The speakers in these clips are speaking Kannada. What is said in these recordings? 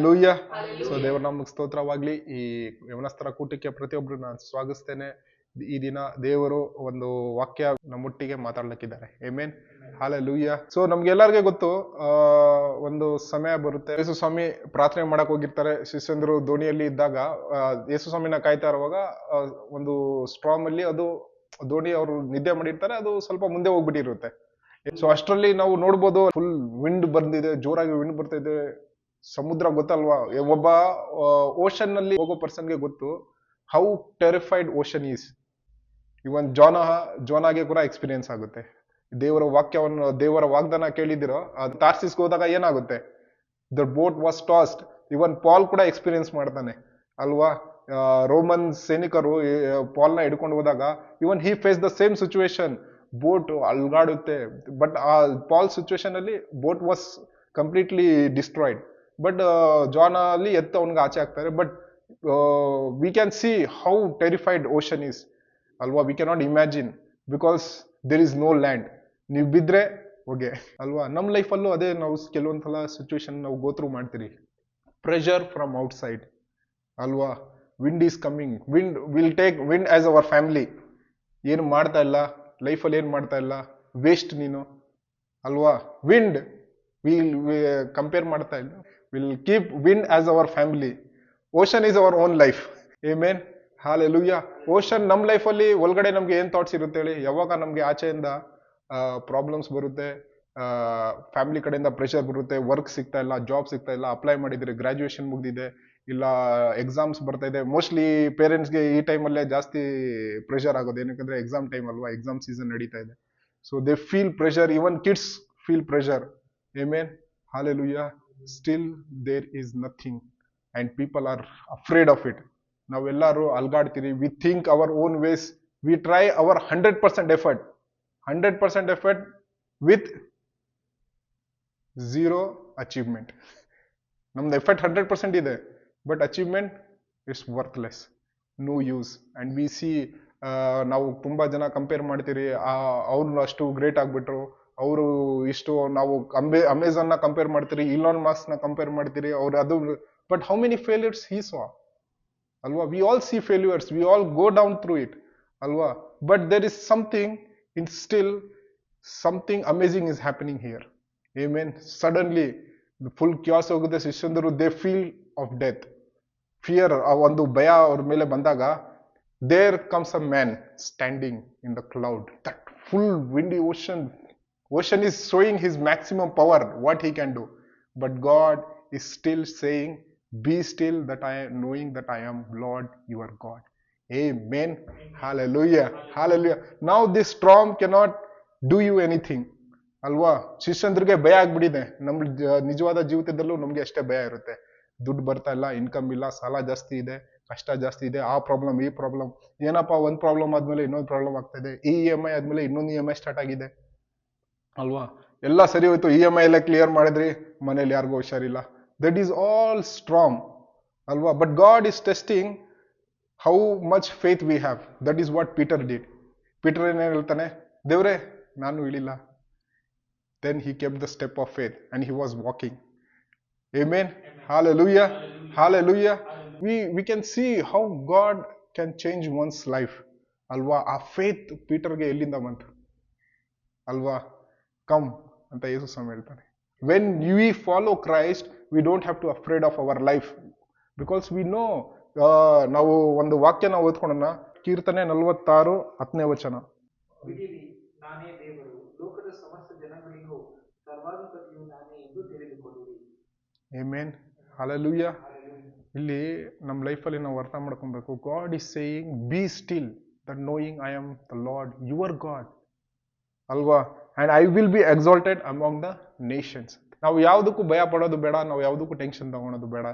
ಲೂಯ್ಯ. ಸೊ ದೇವರ ನಾಮಕ್ಕೆ ಸ್ತೋತ್ರವಾಗ್ಲಿ. ಈ ಯವನಸ್ಥರ ಕೂಟಕ್ಕೆ ಪ್ರತಿಯೊಬ್ರು ನಾನು ಸ್ವಾಗತಿಸ್ತೇನೆ. ಈ ದಿನ ದೇವರು ಒಂದು ವಾಕ್ಯ ನಮ್ಮೊಟ್ಟಿಗೆ ಮಾತಾಡ್ಲಿಕ್ಕಿದ್ದಾರೆ. ಆಮೆನ್. ಹಾಲೆಲೂಯ್ಯ. ಸೊ ನಮ್ಗೆಲ್ಲರಿಗೂ ಗೊತ್ತು, ಒಂದು ಸಮಯ ಬರುತ್ತೆ, ಯೇಸು ಸ್ವಾಮಿ ಪ್ರಾರ್ಥನೆ ಮಾಡಕ್ ಹೋಗಿರ್ತಾರೆ. ಶಿಷ್ಯಂದ್ರು ದೋಣಿಯಲ್ಲಿ ಇದ್ದಾಗ ಯೇಸು ಸ್ವಾಮಿನ ಕಾಯ್ತಾ ಇರುವಾಗ ಒಂದು ಸ್ಟ್ರಾಮ್ ಅಲ್ಲಿ ಅದು ದೋಣಿ ಅವರು ನಿದ್ದೆ ಮಾಡಿರ್ತಾರೆ, ಅದು ಸ್ವಲ್ಪ ಮುಂದೆ ಹೋಗ್ಬಿಟ್ಟಿರುತ್ತೆ. ಸೊ ಅಷ್ಟರಲ್ಲಿ ನಾವು ನೋಡ್ಬೋದು, ಫುಲ್ ವಿಂಡ್ ಬಂದಿದೆ, ಜೋರಾಗಿ ವಿಂಡ್ ಬರ್ತಾ ಇದೆ. ಸಮುದ್ರ ಗೊತ್ತಲ್ವಾ, ಒಬ್ಬ ಓಷನ್ ನಲ್ಲಿ ಹೋಗೋ ಪರ್ಸನ್ಗೆ ಗೊತ್ತು how terrified ocean is. Even ಜೋನಾಗೆ ಕೂಡ ಎಕ್ಸ್ಪೀರಿಯನ್ಸ್ ಆಗುತ್ತೆ. ದೇವರ ವಾಗ್ದಾನ ಕೇಳಿದಿರೋ, ತಾರ್ಸಿಸ್ಗೆ ಹೋದಾಗ ಏನಾಗುತ್ತೆ, the boat was tossed. Even Paul ಕೂಡ ಎಕ್ಸ್ಪೀರಿಯನ್ಸ್ ಮಾಡ್ತಾನೆ ಅಲ್ವಾ. ರೋಮನ್ ಸೈನಿಕರು ಪಾಲ್ನ ಹಿಡ್ಕೊಂಡು ಹೋದಾಗ even he face the same situation. Boat ಅಲ್ಗಾಡುತ್ತೆ, ಬಟ್ ಆ ಪಾಲ್ ಸಿಚುವೇಶನ್ ಅಲ್ಲಿ boat was completely destroyed. But John ಅಲ್ಲಿ ಎತ್ತು ಅವನಿಗೆ ಆಚೆ ಹಾಕ್ತಾರೆ. But we can see how terrified ocean is ಅಲ್ವಾ. We can not imagine, because there is no land. ನೀವು ಬಿದ್ರೆ ಹೋಗೆ ಅಲ್ವಾ. ನಮ್ಮ ಲೈಫಲ್ಲೂ ಅದೇ, ನಾವು ಕೆಲವೊಂದ್ಸಲ ಸಿಚುವೇಶನ್ ನಾವು ಗೋತ್ರೂ ಮಾಡ್ತೀರಿ. ಪ್ರೆಷರ್ ಫ್ರಮ್ ಔಟ್ ಸೈಡ್ ಅಲ್ವಾ. Wind is coming. Will take wind as hour family. ಏನು ಮಾಡ್ತಾ ಇಲ್ಲ ಲೈಫಲ್ಲಿ, ಏನು ಮಾಡ್ತಾ ಇಲ್ಲ, ವೇಸ್ಟ್ ನೀನು ಅಲ್ವಾ. ವಿಂಡ್ ವಿಲ್ ಕಂಪೇರ್ ಮಾಡ್ತಾ ಇಲ್ಲ. Will keep wind as hour family. Ocean is our own life. Amen. Hallelujah. Ocean ನಮ್ಮ ಲೈಫಲ್ಲಿ ಒಳಗಡೆ ನಮ್ಗೆ ಏನ್ ಥಾಟ್ಸ್ ಇರುತ್ತೆ ಹೇಳಿ. ಯಾವಾಗ ನಮ್ಗೆ ಆಚೆಯಿಂದ ಪ್ರಾಬ್ಲಮ್ಸ್ ಬರುತ್ತೆ, ಫ್ಯಾಮಿಲಿ ಕಡೆಯಿಂದ ಪ್ರೆಷರ್ ಬರುತ್ತೆ, ವರ್ಕ್ ಸಿಗ್ತಾ ಇಲ್ಲ, ಜಾಬ್ ಸಿಗ್ತಾ ಇಲ್ಲ, ಅಪ್ಲೈ ಮಾಡಿದ್ರೆ ಗ್ರಾಜುಯೇಷನ್ ಮುಗ್ದಿದೆ, ಇಲ್ಲ ಎಕ್ಸಾಮ್ಸ್ ಬರ್ತಾ ಇದೆ. ಮೋಸ್ಟ್ಲಿ ಪೇರೆಂಟ್ಸ್ಗೆ ಈ ಟೈಮಲ್ಲೇ ಜಾಸ್ತಿ ಪ್ರೆಷರ್ ಆಗೋದು, ಏನಕ್ಕಂದ್ರೆ ಎಕ್ಸಾಮ್ ಟೈಮ್ ಅಲ್ವಾ, ಎಕ್ಸಾಮ್ ಸೀಸನ್ ನಡೀತಾ ಇದೆ. So they feel pressure. Even kids feel pressure. Amen. Hallelujah. Still there is nothing and people are afraid of it. ನಾವೆಲ್ಲರೂ ಅಲ್ಗಾಡ್ತೀರಿ. We think our own ways. We try our 100% effort. 100% effort with zero achievement. ನಮ್ದು ಎಫರ್ಟ್ 100% ಇದೆ, but achievement it's worthless, no use. And we see, ನಾವು ತುಂಬಾ ಜನ ಕಂಪೇರ್ ಮಾಡ್ತೀರಿ. ಅವ್ರು ಅಷ್ಟು ಗ್ರೇಟ್ ಆಗ್ಬಿಟ್ರು, ಅವರು ಇಷ್ಟು. ನಾವು ಅಮೆಝಾನ್ ನ ಕಂಪೇರ್ ಮಾಡ್ತೀರಿ, ಇಲಾನ್ ಮಾಸ್ಕ್ ನ ಕಂಪೇರ್ ಮಾಡ್ತೀರಿ, ಅವ್ರು ಅದು. But how many failures he saw ಅಲ್ವಾ. We all see failures, we all go down through it ಅಲ್ವಾ. But there is something in still, something amazing is happening here. Amen. Suddenly full chaos ಹೋಗುತ್ತೆ. ಶಿಷ್ಯಂದರು they feel of death, fear, ಆ ಒಂದು ಭಯ ಅವ್ರ ಮೇಲೆ ಬಂದಾಗ, there comes a man standing in the cloud. That full windy ocean is showing his maximum power, what he can do. But God is still saying, be still, that I am knowing that I am Lord your God. Amen. Hallelujah. Hallelujah. Now this storm cannot do you anything ಅಲ್ವಾ. ಶಿಷ್ಯಂದ್ರಿಗೆ ಭಯ ಆಗ್ಬಿಟ್ಟಿದೆ. ನಮ್ಮ ನಿಜವಾದ ಜೀವಿತದಲ್ಲೂ ನಮ್ಗೆ ಅಷ್ಟೇ ಭಯ ಇರುತ್ತೆ. ದುಡ್ಡು ಬರ್ತಾ ಇಲ್ಲ, ಇನ್ಕಮ್ ಇಲ್ಲ, ಸಾಲ ಜಾಸ್ತಿ ಇದೆ, ಕಷ್ಟ ಜಾಸ್ತಿ ಇದೆ, ಆ ಪ್ರಾಬ್ಲಮ್ ಈ ಪ್ರಾಬ್ಲಮ್. ಏನಪ್ಪಾ, ಒಂದ್ ಪ್ರಾಬ್ಲಮ್ ಆದ್ಮೇಲೆ ಇನ್ನೊಂದು ಪ್ರಾಬ್ಲಮ್ ಆಗ್ತಾ ಇದೆ. ಈ EMI ಆದ್ಮೇಲೆ ಇನ್ನೊಂದು EMI ಸ್ಟಾರ್ಟ್ ಆಗಿದೆ ಅಲ್ವಾ. ಎಲ್ಲ ಸರಿ ಹೋಯ್ತು, EMI ಎಲ್ಲ ಕ್ಲಿಯರ್ ಮಾಡಿದ್ರಿ, ಮನೇಲಿ ಯಾರಿಗೂ ಹುಷಾರಿಲ್ಲ. ದಟ್ ಈಸ್ ಆಲ್ ಸ್ಟ್ರಾಂಗ್ ಅಲ್ವಾ. But God is testing how much faith we have. That is what Peter did. Peter ಏನ್ ಹೇಳ್ತಾನೆ, ದೇವ್ರೆ ನಾನು ಇಳಿಲ್ಲ. Then he kept the step of faith and he was walking. Amen. Hallelujah. Hallelujah. We can see how God can change one's life ಅಲ್ವಾ. ಆ ಫೇತ್ ಪೀಟರ್ಗೆ ಎಲ್ಲಿಂದ ಬಂತು ಅಲ್ವಾ. ಕಮ್ ಅಂತ ಯೇಸು ಸ್ವಾಮಿ ಹೇಳ್ತಾರೆ. When we follow Christ, we don't have to afraid of our life, because we know. ನಾವು ಒಂದು ವಾಕ್ಯನ ಓದ್ಕೊಳ್ಳೋಣ. ಕೀರ್ತನೆ 46:10 ವಚನ. ಬಿಡಿರಿ, ನಾನೇ ದೇವರು, ಲೋಕದ ಸಮಸ್ತ ಜನಗಳಿಗೂ ಸರ್ವಾಧಿಪತಿಯು ನಾನೇ ಎಂದು ತಿಳಿದುಕೊಳ್ಳಿರಿ. ಆಮೆನ್. ಹಾಲೆಲೂಯಾ. ಇಲ್ಲಿ ನಮ್ಮ ಲೈಫಲ್ಲಿ ನಾವು ಅರ್ಥ ಮಾಡ್ಕೊಬೇಕು, God is saying, be still, that knowing I am the Lord your God ಅಲ್ವಾ. And I will be exalted among the nations. ನಾವು ಯಾವುದಕ್ಕೂ ಭಯ ಪಡೋದು ಬೇಡ, ನಾವು ಯಾವುದಕ್ಕೂ ಟೆನ್ಷನ್ ತಗೊಳೋದು ಬೇಡ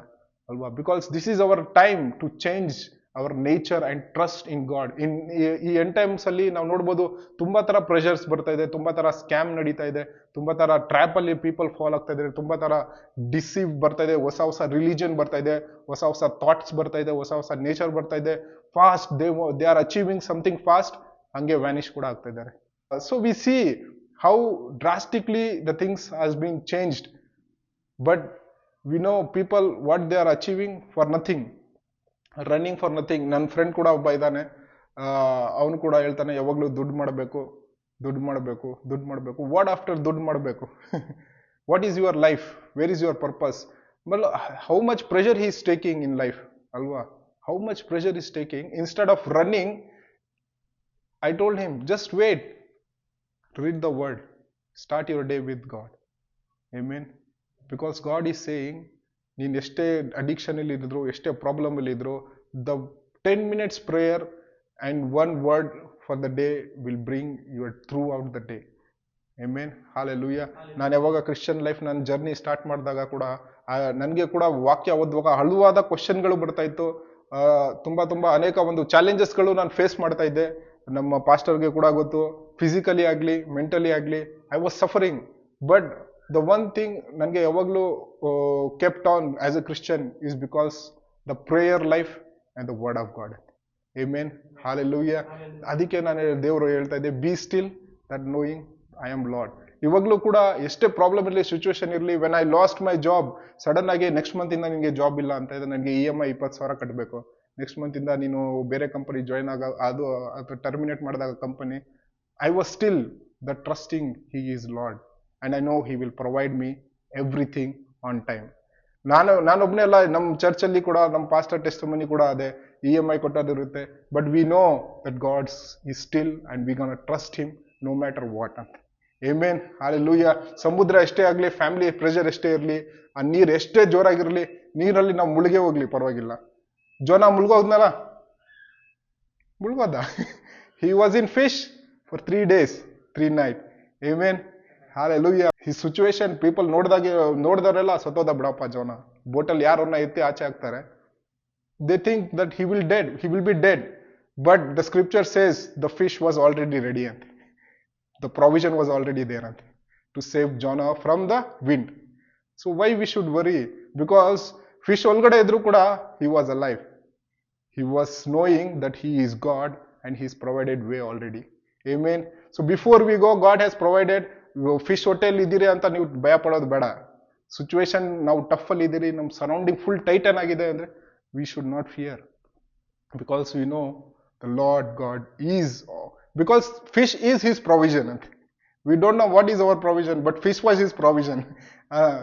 ಅಲ್ವಾ. Because this is our time to change our nature and trust in God. ಈ ಎಂಡ್ ಟೈಮ್ಸ್ ಅಲ್ಲಿ ನಾವು ನೋಡ್ಬೋದು, ತುಂಬಾ ತರ ಪ್ರೆಷರ್ಸ್ ಬರ್ತಾ ಇದೆ, ತುಂಬಾ ತರ ಸ್ಕ್ಯಾಮ್ ನಡೀತಾ ಇದೆ, ತುಂಬಾ ತರ ಟ್ರ್ಯಾಪ್ ಅಲ್ಲಿ ಪೀಪಲ್ ಫಾಲ್ ಆಗ್ತಾ ಇದ್ದಾರೆ, ತುಂಬಾ ತರ ಡಿಸೀವ್ ಬರ್ತಾ ಇದೆ, ಹೊಸ ಹೊಸ ರಿಲಿಜನ್ ಬರ್ತಾ ಇದೆ, ಹೊಸ ಹೊಸ ಥಾಟ್ಸ್ ಬರ್ತಾ ಇದೆ, ಹೊಸ ಹೊಸ ನೇಚರ್ ಬರ್ತಾ ಇದೆ. Fast they are achieving something fast, ಹಂಗೆ ವ್ಯಾನಿಶ್ ಕೂಡ ಆಗ್ತಾ ಇದ್ದಾರೆ. So we see how drastically the things has been changed, but we know people what they are achieving for nothing, running for nothing. ನನ್ನ ಫ್ರೆಂಡ್ ಕೂಡ ಒಬ್ಬ ಇದ್ದಾನೆ, ಅವನು ಕೂಡ ಹೇಳ್ತಾನೆ ಯಾವಾಗಲೂ ದುಡ್ಡು ಮಾಡಬೇಕು, ದುಡ್ಡು ಮಾಡಬೇಕು, ದುಡ್ಡು ಮಾಡಬೇಕು. ವಾಟ್ ಆಫ್ಟರ್ ದುಡ್ಡು ಮಾಡಬೇಕು? What is your life? Where is your purpose? But how much pressure he is taking in life ಅಲ್ವಾ? How much pressure is taking instead of running. I told him, just wait, read the word, start your day with God. Amen. Because God is saying, ನೀನು ಎಷ್ಟೇ ಅಡಿಕ್ಷನ್ ಅಲ್ಲಿ ಇದ್ರು, ಎಷ್ಟೇ ಪ್ರಾಬ್ಲಮ್ ಅಲ್ಲಿ ಇದ್ರು, the 10 minutes prayer and one word for the day will bring you throughout the day. Amen. Hallelujah. ನಾನು ಯಾವಾಗ ಕ್ರಿಶ್ಚಿಯನ್ ಲೈಫ್ ನನ್ನ ಜರ್ನಿ ಸ್ಟಾರ್ಟ್ ಮಾಡಿದಾಗ ಕೂಡ ನನಗೆ ಕೂಡ ವಾಕ್ಯ ಓದುವಾಗ ಹಳುವಾದ ಕ್ವಶನ್ಗಳು ಬರ್ತಾ ಇತ್ತು. ತುಂಬಾ ಅನೇಕ ಒಂದು ಚಾಲೆಂಜಸ್ಗಳು ನಾನು ಫೇಸ್ ಮಾಡ್ತಾ ಇದ್ದೆ. ನಮ್ಮ ಪಾಸ್ಟರ್ಗೆ ಕೂಡ ಗೊತ್ತು, ಫಿಸಿಕಲಿ ಆಗಲಿ ಮೆಂಟಲಿ ಆಗಲಿ I was suffering. But the one thing ನನಗೆ ಯಾವಾಗಲೂ kept on as A Christian is because the prayer life and the word of god. Amen. Hallelujah. ಅದಕ್ಕೆ ನಾನು ದೇವರು ಹೇಳ್ತಾ ಇದ್ದೆ, B still that knowing I am lord. ಇವಾಗಲೂ ಕೂಡ ಎಷ್ಟೇ ಪ್ರಾಬ್ಲಮ್ ಇರಲಿ, ಸಿಚುವೇಶನ್ ಇರಲಿ, when I lost my job, sudden ಆಗಿ ನೆಕ್ಸ್ಟ್ ಮಂತ್ ಇಂದ ನಿಮಗೆ ಜಾಬ್ ಇಲ್ಲ ಅಂತ ಇದೆ, ನನಗೆ EMI 20,000 ಕಟ್ಟಬೇಕು, ನೆಕ್ಸ್ಟ್ ಮಂತ್ ಇಂದ ನೀನು ಬೇರೆ ಕಂಪನಿ ಜಾಯ್ನ್ ಅದು ಟರ್ಮಿನೇಟ್ ಮಾಡಿದಾಗ company, I was still the trusting he is lord and I know he will provide me everything on time. ನಾನೊಬ್ಬನೇ ಅಲ್ಲ, ನಮ್ಮ ಚರ್ಚಲ್ಲಿ ಕೂಡ ನಮ್ಮ ಪಾಸ್ಟರ್ ಟೆಸ್ಟಿಮನಿ ಕೂಡ ಅದೇ, EMI ಕೊಟ್ಟೋದಿರುತ್ತೆ. But we know that God's is still and we gonna trust him no matter what ಅಂತ. ಆಮೆನ್. ಹಾಲೆಲೂಯಾ. ಸಮುದ್ರ ಎಷ್ಟೇ ಆಗಲಿ, ಫ್ಯಾಮಿಲಿ ಪ್ರೆಷರ್ ಎಷ್ಟೇ ಇರಲಿ, ಆ ನೀರು ಎಷ್ಟೇ ಜೋರಾಗಿರಲಿ, ನೀರಲ್ಲಿ ನಾವು ಮುಳುಗೇ ಹೋಗ್ಲಿ ಪರವಾಗಿಲ್ಲ. ಜೋನ ಮುಳುಗೋದ್ನಲ್ಲ, ಮುಳುಗೋದ. He was in fish for 3 days 3 nights. Amen. Hallelujah. ಈ ಸಿಚುವೇಶನ್ ಪೀಪಲ್ ನೋಡಿದವರೆಲ್ಲ ಸತ್ತೋದ ಬಿಡಪ್ಪ ಜೋನ, ಬೋಟಲ್ಲಿ ಯಾರನ್ನ ಎತ್ತಿ ಆಚೆ ಹಾಕ್ತಾರೆ. They think that he will be dead. But the scripture says the fish was already ready ಅಂತ. The provision was already there to save Jonah from the wind. So why we should worry? Because fish olgade idru kuda he was alive. He was knowing that he is God and he's provided way already. Amen. So before we go, God has provided. Fish hotel idire anta ನೀವು ಭಯ ಪಡೋದು ಬೇಡ. ಸಿಚುವೇಶನ್ ನಾವು ಟಫ್ ಅಲ್ಲಿ ಇದೀರಿ, ನಮ್ಮ ಸರೌಂಡಿಂಗ್ ಫುಲ್ ಟೈಟನ್ ಆಗಿದೆ ಅಂದ್ರೆ we should not fear, because we know the Lord God is, because fish is his provision. We don't know what is our provision, but fish was his provision.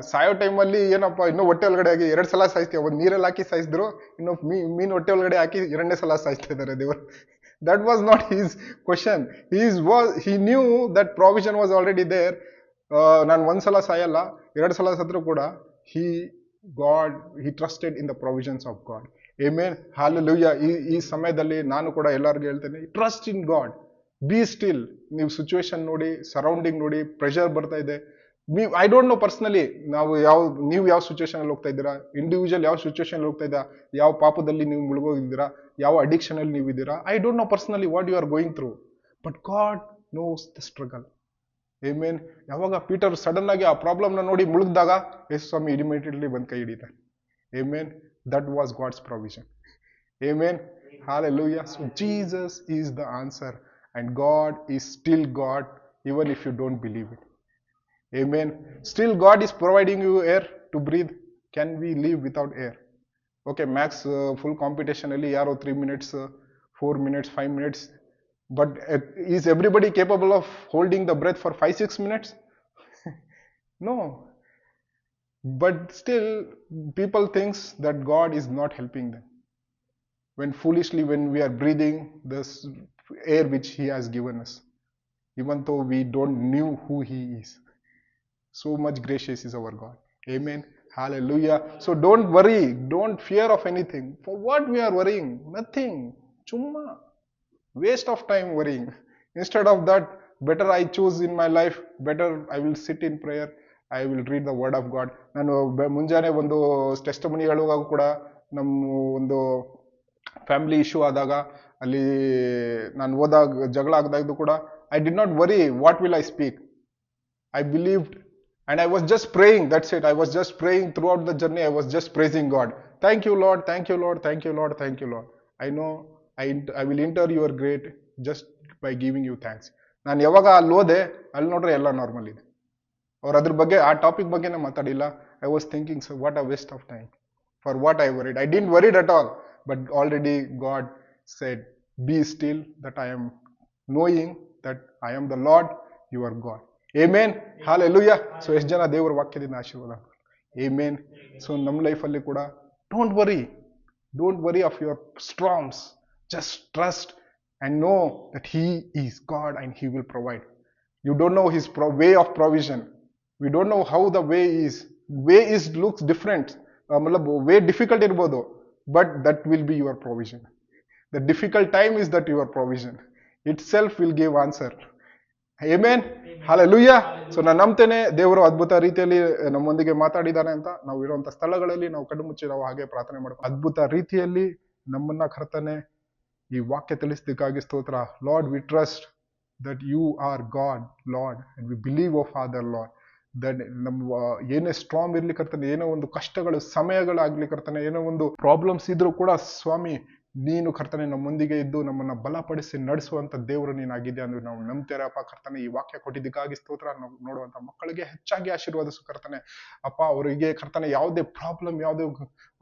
ಸಾಯೋ ಟೈಮಲ್ಲಿ ಏನಪ್ಪ, ಇನ್ನೂ ಹೊಟ್ಟೆ ಒಳಗಡೆ ಆಗಿ 2 ಸಲ ಸಾಯಿಸ್ತೀವಿ. ಒಂದು ನೀರಲ್ಲಿ ಹಾಕಿ ಸಾಯಿಸಿದ್ರು, ಇನ್ನು ಮೀನು ಹೊಟ್ಟೆ ಒಳಗಡೆ ಹಾಕಿ 2ನೇ ಸಲ ಸಾಯಿಸ್ತಾ ಇದ್ದಾರೆ ದೇವರು. That was not his question. He knew that provision was already there. ನಾನು 1 ಸಲ ಸಾಯಲ್ಲ, 2 ಸಲ ಸತ್ರು ಕೂಡ he trusted in the provisions of God. Amen. Hallelujah. ಈ ಸಮಯದಲ್ಲಿ ನಾನು ಕೂಡ ಎಲ್ಲರಿಗೂ ಹೇಳ್ತೇನೆ, trust in god, B still. ನೀವು ಸಿಚುವೇಶನ್ ನೋಡಿ, ಸರೌಂಡಿಂಗ್ ನೋಡಿ, ಪ್ರೆಷರ್ ಬರ್ತಾ ಇದೆ. ಐ ಡೋಂಟ್ ನೋ ಪರ್ಸನಲಿ ನೀವು ಯಾವ ಸಿಚುವೇಶನ್ ಅಲ್ಲಿ ಹೋಗ್ತಾ ಇದ್ದೀರಾ, ಇಂಡಿವಿಜುವಲ್ ಯಾವ ಸಿಚುವೇಶನ್ ಅಲ್ಲಿ ಹೋಗ್ತಾ ಇದ್ದೀರಾ, ಯಾವ ಪಾಪದಲ್ಲಿ ನೀವು ಮುಳುಗೋಗಿದ್ದೀರಾ, ಯಾವ ಅಡಿಕ್ಷನ್ ಅಲ್ಲಿ ನೀವು ಇದ್ದೀರಾ. I don't know personally what you are going through, but God knows the struggle. Amen. ಯಾವಾಗ ಪೀಟರ್ ಸಡನ್ ಆಗಿ ಆ ಪ್ರಾಬ್ಲಮ್ನ ನೋಡಿ ಮುಳುಗಿದಾಗ, ಯೇಸು ಸ್ವಾಮಿ ಇಮಿಡಿಯೇಟ್ಲಿ ಬಂದು ಕೈ ಹಿಡಿತಾರೆ. Amen. That was God's provision. Amen. Hallelujah. So Jesus is the answer, and God is still God, even if you don't believe it. Amen. Still God is providing you air to breathe. Can we live without air? Okay, max full competition alli yaro 3 minutes, 4 minutes, 5 minutes. But is everybody capable of holding the breath for 5-6 minutes? No. But still, people thinks that God is not helping them. When foolishly, when we are breathing this air which He has given us, even though we don't knew who He is. So much gracious is our God. Amen. Hallelujah. So don't worry, don't fear of anything. For what we are worrying? Nothing. Chumma. Waste of time worrying. Instead of that, better I choose in my life, better I will sit in prayer, I will read the word of God. ನಾನು ಮುಂಜಾನೆ ಒಂದು ಟೆಸ್ಟಿಮನಿ ಹೇಳುವಾಗ ಕೂಡ, ನಮ್ಮ ಒಂದು ಫ್ಯಾಮಿಲಿ ಇಶ್ಯೂ ಆದಾಗ, ಅಲ್ಲಿ ನಾನು ಹೋದಾಗ ಜಗಳ ಆಗದಾಗ್ದು ಕೂಡ, I did not worry what will I speak. I believed and I was just praying. That's it. I was just praying throughout the journey. I was just praising God. Thank you, Lord. Thank you, Lord. Thank you, Lord. Thank you, Lord. I know I will enter your gate just by giving you thanks. ನಾನು ಯಾವಾಗ ಅಲ್ಲಿ ಹೋದೆ, ಅಲ್ಲಿ ನೋಡ್ರೆ ಎಲ್ಲ ನಾರ್ಮಲ್ ಇದೆ. ಅವ್ರು ಅದ್ರ ಬಗ್ಗೆ, ಆ ಟಾಪಿಕ್ ಬಗ್ಗೆನೇ ಮಾತಾಡಿಲ್ಲ. I was thinking, so what a waste of time. For what I worried? I didn't worry at all. But already God said, be still that I am knowing that I am the Lord, your God. Amen. Hallelujah. So ಎಷ್ಟು ಜನ ದೇವರ ವಾಕ್ಯದಿಂದ ಆಶೀರ್ವಾದ? Amen. So ನಮ್ಮ ಲೈಫಲ್ಲಿ ಕೂಡ don't worry of your storms. Just trust and know that He is God and He will provide. You don't know His way of provision. We don't know how the way is. Way is looks different. मतलब way difficult ಇರ್ಬೋದು, but that will be your provision. The difficult time is that your provision itself will give answer. Amen. Hallelujah. So ನಾನು ನಂಬ್ತೇನೆ ದೇವರು ಅದ್ಭುತ ರೀತಿಯಲ್ಲಿ ನಮ್ಮೊಂದಿಗೆ ಮಾತಾಡಿದ್ದಾನೆ ಅಂತ. ನಾವು ಇರುವಂತ ಸ್ಥಳಗಳಲ್ಲಿ ನಾವು ಕಣ್ಣು ಮುಚ್ಚಿ ನಾವು ಹಾಗೆ ಪ್ರಾರ್ಥನೆ ಮಾಡ್ತೀವಿ. ಅದ್ಭುತ ರೀತಿಯಲ್ಲಿ ನಮ್ಮನ್ನ ಕರ್ತನೆ ಈ ವಾಕ್ಯ ತಿಳಿಸೋದಕ್ಕಾಗಿ ಸ್ತೋತ್ರ. Lord, V trust that you are God, Lord, and we believe, oh Father, Lord, that ನಮ್ಮ ಏನೇ ಸ್ಟ್ರಾಂಗ್ ಇರ್ಲಿ ಕರ್ತನೆ, ಏನೋ ಒಂದು ಕಷ್ಟಗಳು ಸಮಯಗಳಾಗ್ಲಿ ಕರ್ತನೆ, ಏನೋ ಒಂದು ಪ್ರಾಬ್ಲಮ್ಸ್ ಇದ್ರೂ ಕೂಡ ಸ್ವಾಮಿ ನೀನು ಕರ್ತನೆ ನಮ್ಮೊಂದಿಗೆ ಇದ್ದು ನಮ್ಮನ್ನ ಬಲಪಡಿಸಿ ನಡೆಸುವಂತ ದೇವರು ನೀನಾಗಿದೆ ಅಂದ್ರೆ ನಾವು ನಂಬ್ತೇರಪ್ಪ ಕರ್ತನೆ. ಈ ವಾಕ್ಯ ಕೊಟ್ಟಿದ್ದಕ್ಕಾಗಿ ಸ್ತೋತ್ರ. ನಾವು ನೋಡುವಂತ ಮಕ್ಕಳಿಗೆ ಹೆಚ್ಚಾಗಿ ಆಶೀರ್ವಾದಿಸು ಕರ್ತನೆ. ಅಪ್ಪ ಅವರಿಗೆ ಕರ್ತನೆ ಯಾವುದೇ ಪ್ರಾಬ್ಲಮ್, ಯಾವುದೇ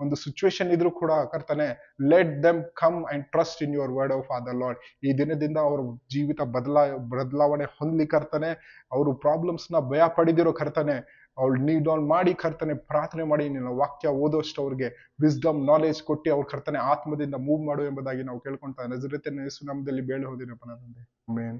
ಒಂದು ಸಿಚುವೇಶನ್ ಇದ್ರೂ ಕೂಡ ಕರ್ತನೆ, let them come and trust in your word of father lord. ಈ ದಿನದಿಂದ ಅವ್ರ ಜೀವಿತ ಬದಲಾವಣೆ ಹೊಂದ್ಲಿ ಕರ್ತನೆ. ಅವರು ಪ್ರಾಬ್ಲಮ್ಸ್ ನ ಭಯ ಪಡೆದಿರೋ ಕರ್ತನೆ, ಅವ್ಳು ನೀಡ್ ಆನ್ ಮಾಡಿ ಕರ್ತನೆ, ಪ್ರಾರ್ಥನೆ ಮಾಡಿ ನಿನ್ನ ವಾಕ್ಯ ಓದೋಷ್ಟು ಅವ್ರಿಗೆ ವಿಸ್ಡಮ್ ನಾಲೆಜ್ ಕೊಟ್ಟು ಅವ್ರ ಕರ್ತನೆ ಆತ್ಮದಿಂದ ಮೂವ್ ಮಾಡು ಎಂಬುದಾಗಿ ನಾವು ಕೇಳ್ಕೊಂತ ನಜರೇತಿನ ಯೇಸು ನಾಮದಲ್ಲಿ ಬೇಡ ಹೋದಿನಪ್ಪ ನನ್ನ ತಂದೆ. ಆಮೆನ್.